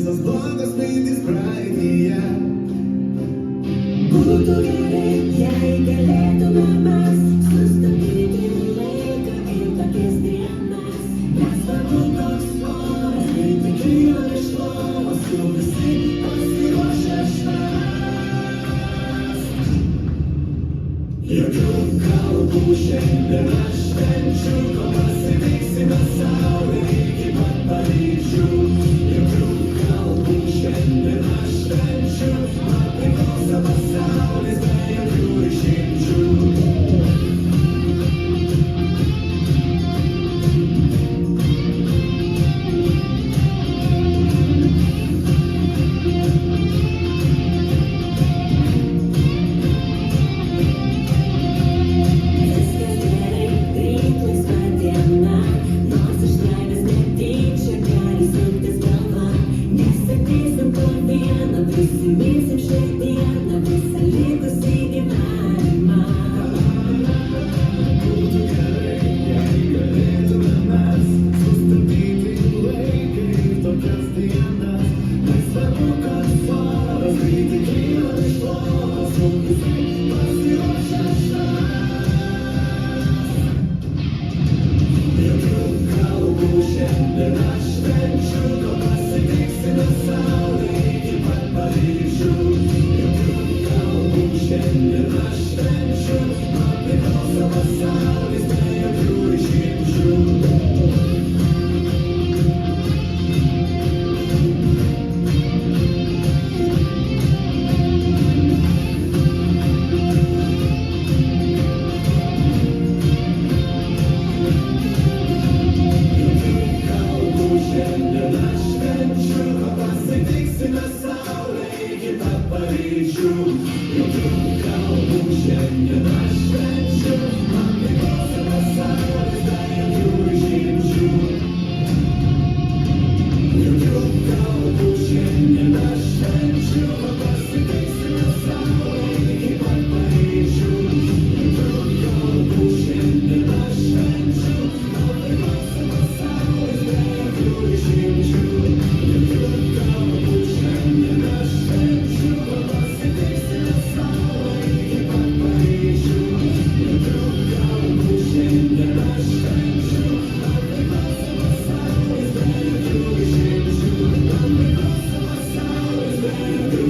visos blogos mintys praeityje. Būtų gerai, jei galėtume mes sustabdyti laiką ir tokias dienas. Nesvarbu koks oras, kai tik kylam iš lovos, jau visi pasiruošę švęst. Jokių kalbų šiandien aš švenčiu, kol pasitiksime saulę iki pat Paryžių. Jokių kalbų šiandien aš švenčiu, man priklauso pasaulis be jokių išimčių. Prisiminsim šią dieną, visą likusį gyvenimą. Būtų gerai, jei galėtume mes sustabdyti laiką ir tokias dienas. Nesvarbu koks oras, kai tik kylam iš lovos, jau visi pasiruošę švęst. Jokių kalbų šiandien aš švenčiu, kol pasitiksime saulę iki pat Paryžių. Jokių kalbų šiandien aš švenčiu, man priklauso pasaulis be jokių išimčių. Šiandien aš švenčiu, kol pasitiksime saulę iki pat Paryžių. Jokių kalbų šiandien aš švenčiu, man priklauso pasaulis be jokių išimčių. Jokių kalbų šiandien aš švenčiu, kol pasitiksime saulę iki pat Paryžių. Jokių kalbų šiandien aš švenčiu, man priklauso pasaulis be jokių išimčių. Jokių kalbų šiandien aš švenčiu, kol pasitiksime saulę iki pat Paryžių. Jokių kalbų šiandien aš švenčiu, man priklauso pasaulis be jokių išimčių. Man priklauso pasaulis be jokių